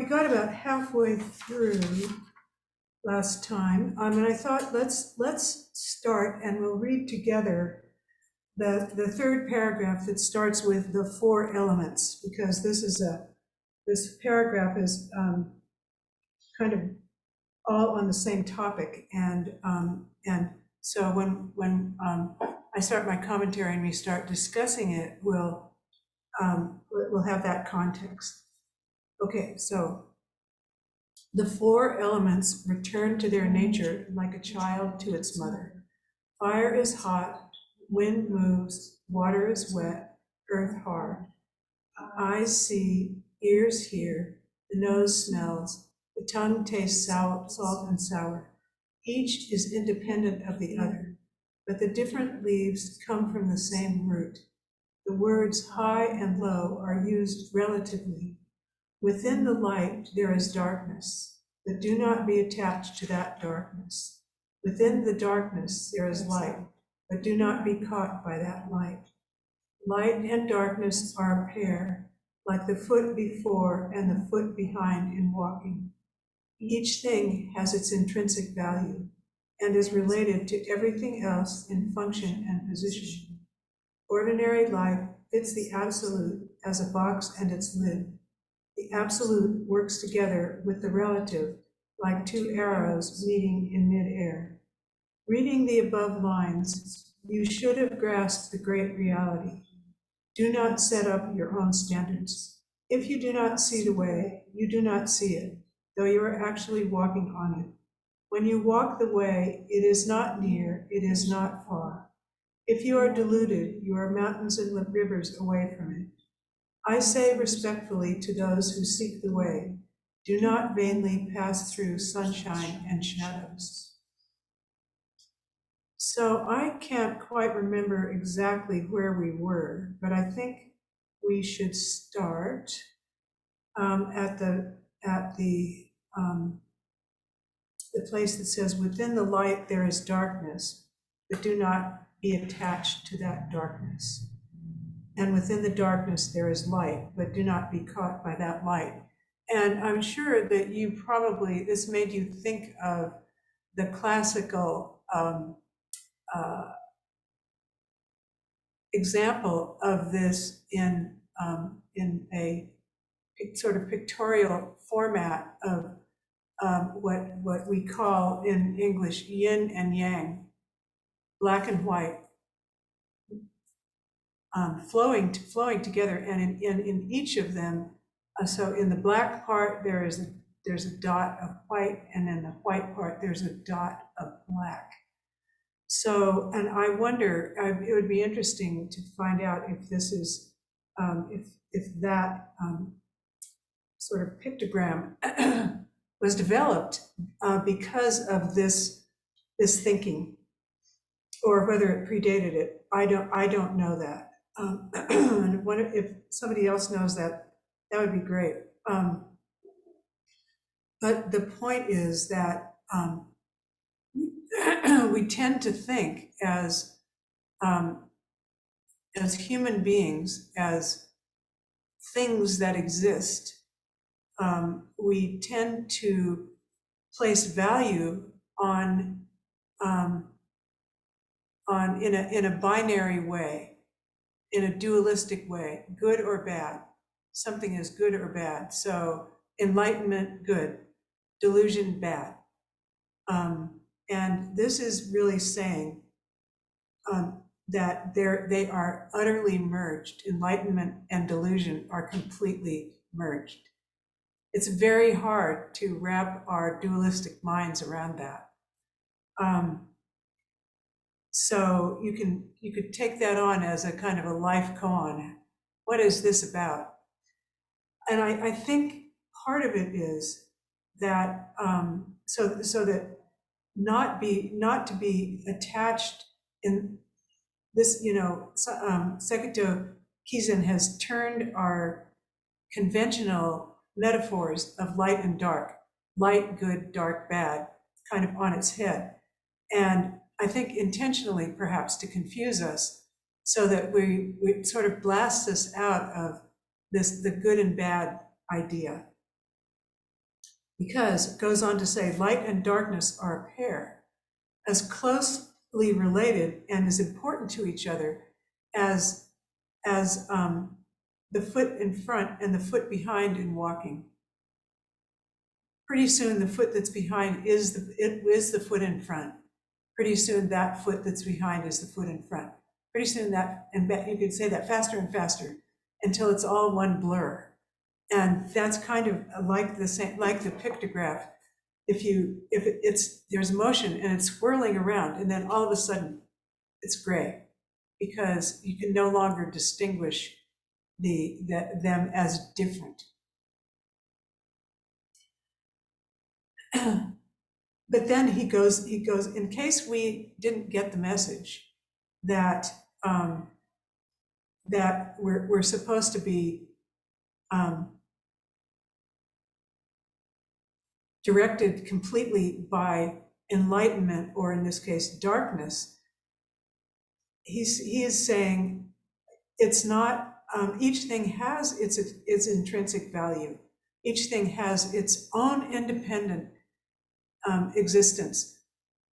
got about halfway through last time, and I thought let's start and we'll read together the third paragraph that starts with the four elements, because this paragraph is kind of all on the same topic, and so when I start my commentary and we start discussing it, we'll have that context. Okay, so the four elements return to their nature like a child to its mother. Fire is hot, wind moves, water is wet, earth hard. Eyes see, ears hear, the nose smells, the tongue tastes salt and sour. Each is independent of the other, but the different leaves come from the same root. The words high and low are used relatively. Within the light there is darkness, but do not be attached to that darkness. Within the darkness there is light, but do not be caught by that light. Light and darkness are a pair, like the foot before and the foot behind in walking. Each thing has its intrinsic value and is related to everything else in function and position. Ordinary life fits the absolute as a box and its lid. The absolute works together with the relative like two arrows meeting in midair. Reading the above lines, you should have grasped the great reality. Do not set up your own standards. If you do not see the way, you do not see it, though you are actually walking on it. When you walk the way, it is not near, it is not far. If you are deluded, you are mountains and rivers away from it. I say respectfully to those who seek the way, do not vainly pass through sunshine and shadows. So I can't quite remember exactly where we were, but I think we should start at the place that says, within the light there is darkness, but do not be attached to that darkness. And within the darkness there is light, but do not be caught by that light. And I'm sure that this made you think of the classical example of this in a sort of pictorial format of what we call in English yin and yang, black and white, flowing together, and in each of them. So in the black part there's a dot of white, and in the white part there's a dot of black. So, and I wonder, it would be interesting to find out if this is, if that sort of pictogram was developed because of this thinking, or whether it predated it. I don't know that. And if somebody else knows that, that would be great. But the point is that we tend to think as human beings, as things that exist. We tend to place value on in a binary way, in a dualistic way, good or bad. Something is good or bad. So enlightenment, good. Delusion, bad. And this is really saying that they are utterly merged. Enlightenment and delusion are completely merged. It's very hard to wrap our dualistic minds around that. So you could take that on as a kind of a life koan. What is this about? And I think part of it is that so that not to be attached in this, Sekito Kizun has turned our conventional metaphors of light and dark, light, good, dark, bad, kind of on its head. And I think intentionally, perhaps, to confuse us, so that we sort of blast us out of the good and bad idea. because it goes on to say light and darkness are a pair, as closely related and as important to each other as the foot in front and the foot behind in walking. Pretty soon, the foot that's behind is the foot in front. Pretty soon, that foot that's behind is the foot in front. Pretty soon, that, and you could say that faster and faster until it's all one blur. And that's kind of like the same, like the pictograph. It's there's motion and it's swirling around, and then all of a sudden it's gray because you can no longer distinguish them as different. But then he goes, in case we didn't get the message that that we're supposed to be directed completely by enlightenment, or in this case, darkness. He is saying it's not, each thing has its intrinsic value. Each thing has its own independent existence.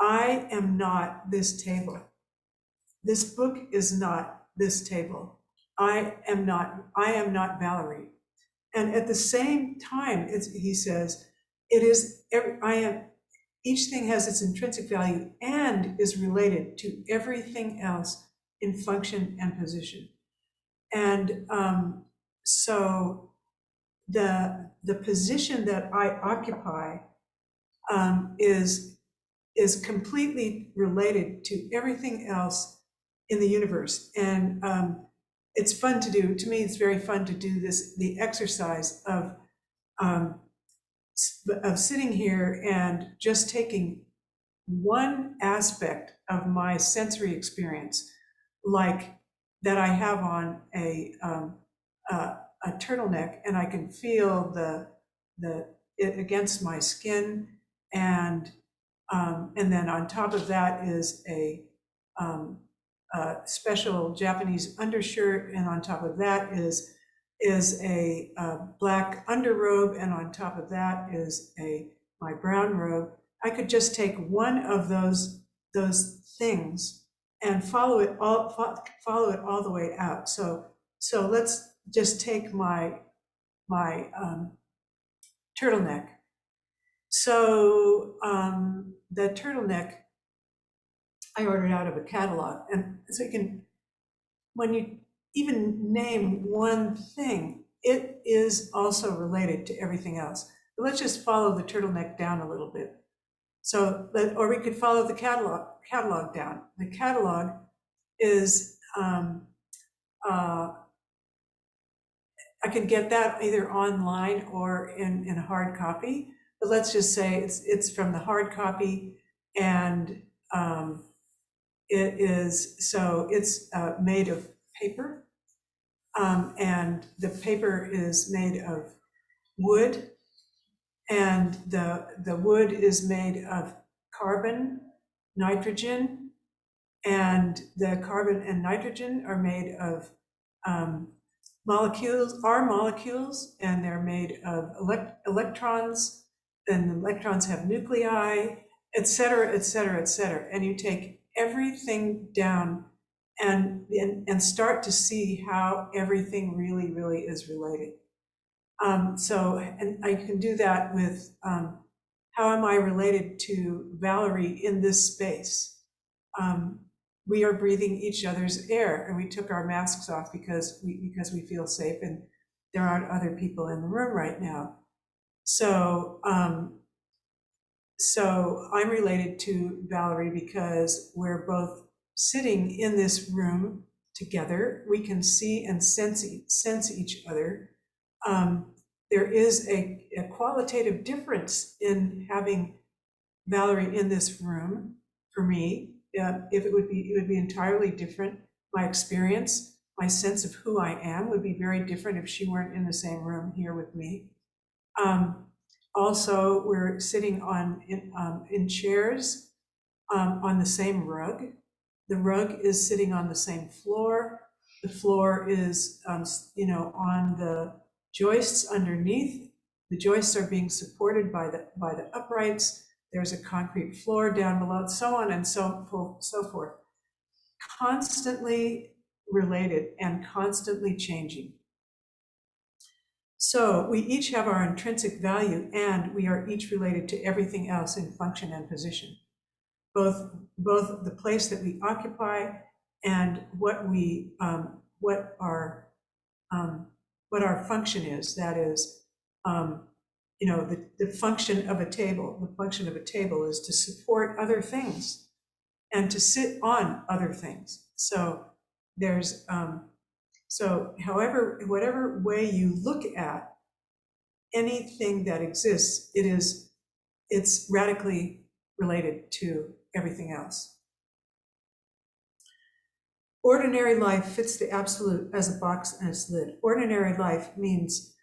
I am not this table. This book is not this table. I am not Valerie. And at the same time, he says, each thing has its intrinsic value and is related to everything else in function and position. And so the position that I occupy is completely related to everything else in the universe. And it's fun to do. To me, it's very fun to do the exercise um, of sitting here and just taking one aspect of my sensory experience, like that I have on a turtleneck, and I can feel it against my skin, and then on top of that is um, a special Japanese undershirt, and on top of that is a black underrobe, and on top of that is my brown robe. I could just take one of those things and follow it all the way out. So let's just take my turtleneck. So the turtleneck I ordered out of a catalog, and so you can, when you even name one thing, it is also related to everything else. But let's just follow the turtleneck down a little bit. So, or we could follow the catalog down. The catalog is, I could get that either online or in a hard copy. But let's just say it's from the hard copy, and it's made of paper, and the paper is made of wood, and the wood is made of carbon, nitrogen, and the carbon and nitrogen are made of molecules, and they're made of electrons, and the electrons have nuclei, et cetera, et cetera, et cetera. And you take everything down and start to see how everything really, really is related. And I can do that with how am I related to Valerie in this space? We are breathing each other's air, and we took our masks off because we feel safe, and there aren't other people in the room right now. So I'm related to Valerie because we're both sitting in this room together. We can see and sense each other. There is a qualitative difference in having Valerie in this room for me. If it would be entirely different. My experience, my sense of who I am would be very different if she weren't in the same room here with me. Also, we're sitting in chairs on the same rug. The rug is sitting on the same floor. The floor is, on the joists underneath the joists are being supported by the uprights. There's a concrete floor down below, so on and so forth. Constantly related and constantly changing. So we each have our intrinsic value, and we are each related to everything else in function and position. Both the place that we occupy and what our function is. That is, the function of a table. The function of a table is to support other things and to sit on other things. So there's whatever way you look at anything that exists, it's radically related to everything else. Ordinary life fits the absolute as a box and its lid. Ordinary life means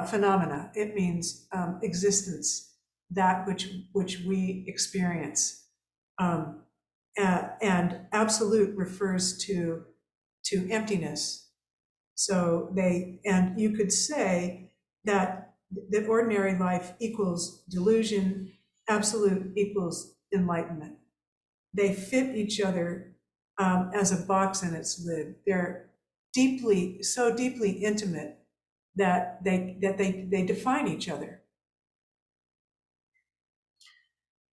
phenomena. It means existence, that which we experience. And absolute refers to emptiness. So and you could say that ordinary life equals delusion, absolute equals enlightenment. They fit each other as a box and its lid. They're so deeply intimate that they define each other.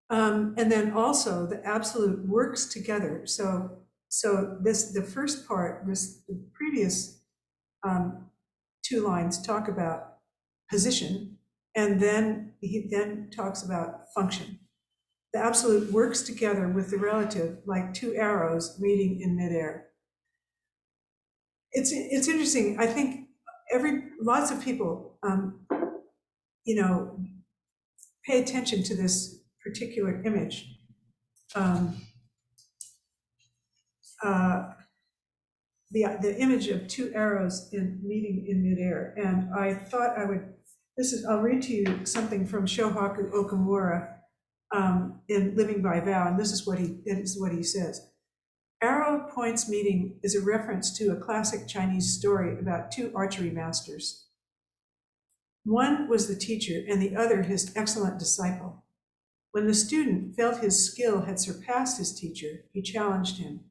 And then also the absolute works together. So the first part, the previous two lines talk about position, and then he then talks about function. The absolute works together with the relative like two arrows meeting in midair. It's interesting. I think lots of people, pay attention to this particular image. The image of two arrows meeting in midair, and I thought I'll read to you something from Shohaku Okamura in Living by Vow, and this is what he says. Arrow points meeting is a reference to a classic Chinese story about two archery masters. One was the teacher and the other his excellent disciple. When the student felt his skill had surpassed his teacher, he challenged him.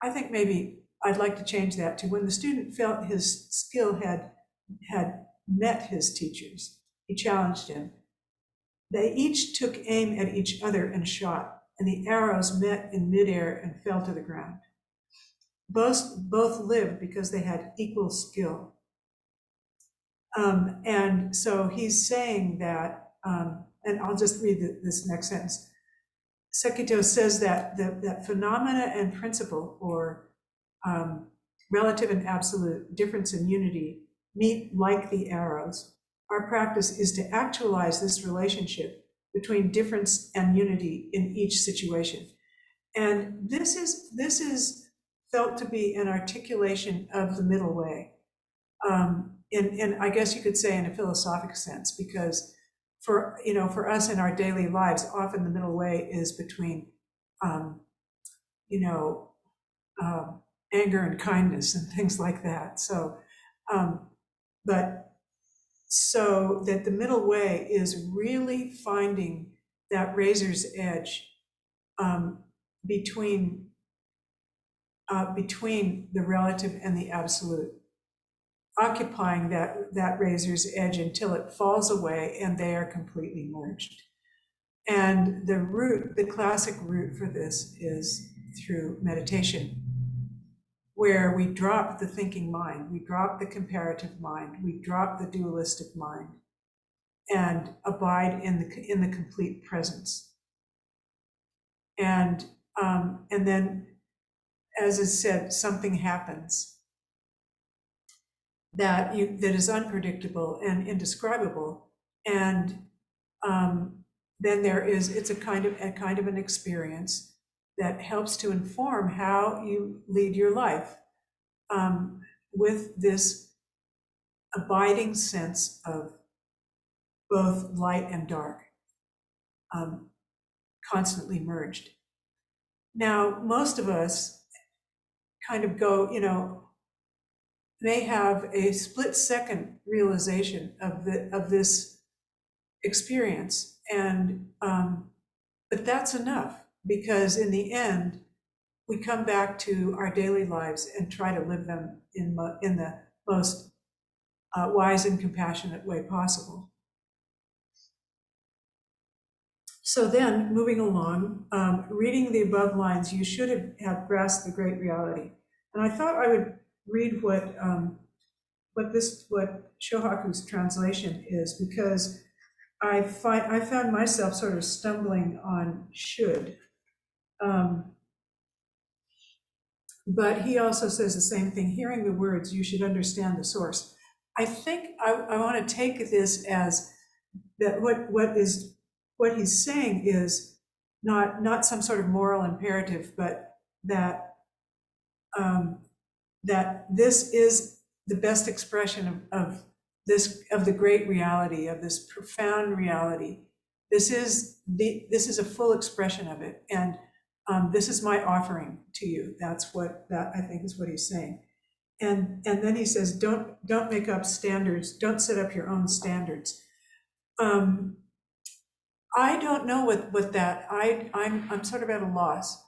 I think maybe I'd like to change that to when the student felt his skill had met his teacher's, he challenged him. They each took aim at each other and shot, and the arrows met in midair and fell to the ground. Both lived because they had equal skill. And so he's saying that, and I'll just read this next sentence. Sekito says that that phenomena and principle, or relative and absolute difference and unity, meet like the arrows. Our practice is to actualize this relationship between difference and unity in each situation. And this is felt to be an articulation of the middle way. In I guess you could say in a philosophic sense, because for us in our daily lives, often the middle way is between anger and kindness and things like that. So, so that the middle way is really finding that razor's edge between the relative and the absolute, occupying that razor's edge until it falls away and they are completely merged. And the classic route for this is through meditation, where we drop the thinking mind, we drop the comparative mind, we drop the dualistic mind, and abide in the complete presence. And then, as is said, something happens that is unpredictable and indescribable, and then it's a kind of an experience that helps to inform how you lead your life, with this abiding sense of both light and dark, constantly merged. Now, most of us kind of go, may have a split-second realization of this experience, and but that's enough, because in the end, we come back to our daily lives and try to live them in the most wise and compassionate way possible. So then, moving along, reading the above lines, you should have grasped the great reality. And I thought I would read what Shohaku's translation is, because I found myself sort of stumbling on should. But he also says the same thing. Hearing the words, you should understand the source. I think I want to take this as that what he's saying is not some sort of moral imperative, but that that this is the best expression of the great reality, of this profound reality. This is a full expression of it, and this is my offering to you. That's what that I think is what he's saying. And then he says, don't make up standards. Don't set up your own standards. I don't know what that. I'm sort of at a loss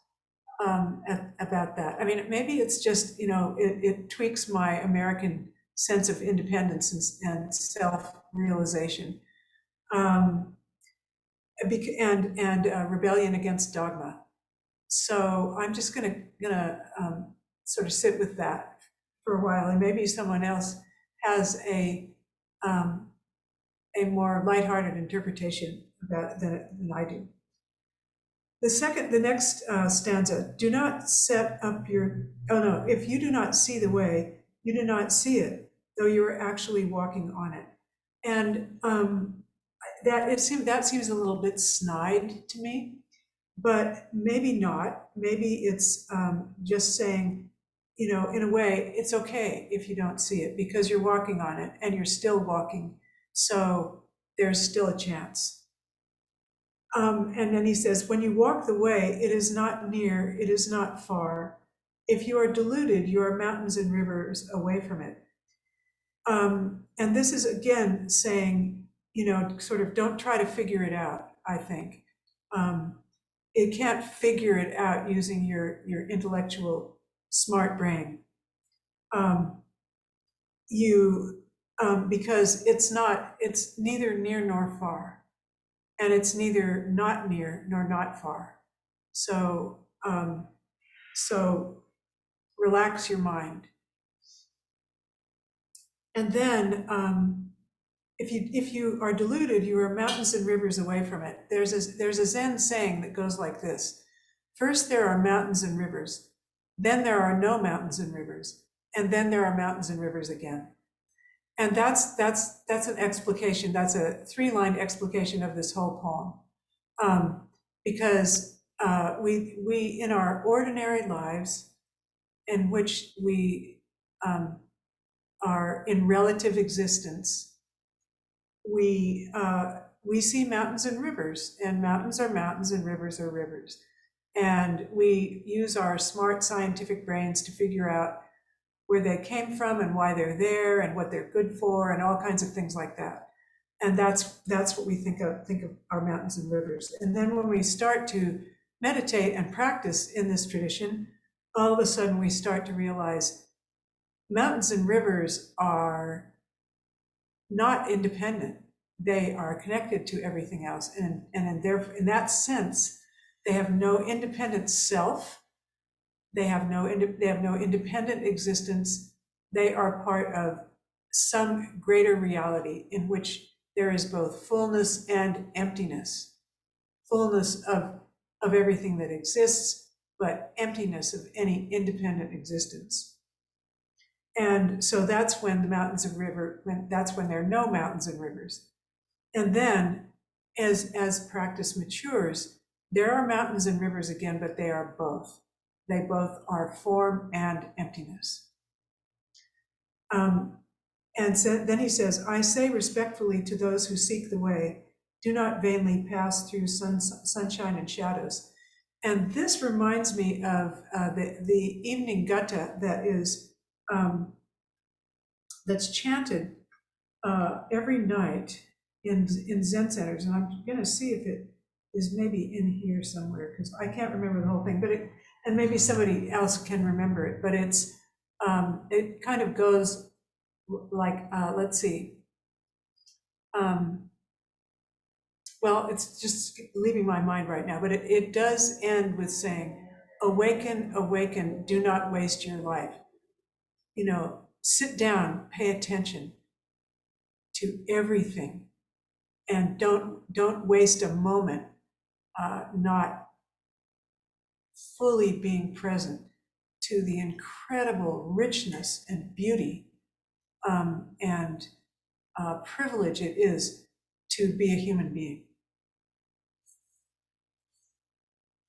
about that. I mean, maybe it's just, it tweaks my American sense of independence and self-realization, and rebellion against dogma. So I'm just gonna sort of sit with that for a while, and maybe someone else has a more lighthearted interpretation about than I do. The next stanza, do not set up your, oh no, if you do not see the way, you do not see it, though you are actually walking on it. And that seems a little bit snide to me, but maybe not. Maybe it's just saying, in a way, it's okay if you don't see it, because you're walking on it and you're still walking. So there's still a chance. And then he says, when you walk the way, it is not near, it is not far. If you are deluded, you are mountains and rivers away from it. And this is again saying, sort of don't try to figure it out, I think. It can't figure it out using your intellectual smart brain. Because it's neither near nor far. And it's neither not near nor not far. So, so relax your mind. And then, if you are deluded, you are mountains and rivers away from it. There's a Zen saying that goes like this: first there are mountains and rivers, then there are no mountains and rivers, and then there are mountains and rivers again. And that's an explication. That's a 3-line explication of this whole poem, because we in our ordinary lives, in which we are in relative existence, we see mountains and rivers, and mountains are mountains and rivers are rivers, and we use our smart scientific brains to figure out where they came from and why they're there and what they're good for and all kinds of things like that. And that's what we think of our mountains and rivers. And then when we start to meditate and practice in this tradition, all of a sudden we start to realize mountains and rivers are not independent. They are connected to everything else. And in that sense, they have no independent self. They have no independent existence. They are part of some greater reality in which there is both fullness and emptiness. Fullness of everything that exists, but emptiness of any independent existence. And so that's when the mountains and river, that's when there are no mountains and rivers. And then as practice matures, there are mountains and rivers again, but they are both. They both are form and emptiness. And so then he says, I say respectfully to those who seek the way, do not vainly pass through sunshine and shadows. And this reminds me of the evening gutta that is that's chanted every night in Zen centers, and I'm going to see if it is maybe in here somewhere because I can't remember the whole thing. But and maybe somebody else can remember it. But it kind of goes like let's see. Well, it's just leaving my mind right now, but it does end with saying, "Awaken, awaken, do not waste your life." Sit down, pay attention to everything, and don't waste a moment not fully being present to the incredible richness and beauty and privilege it is to be a human being.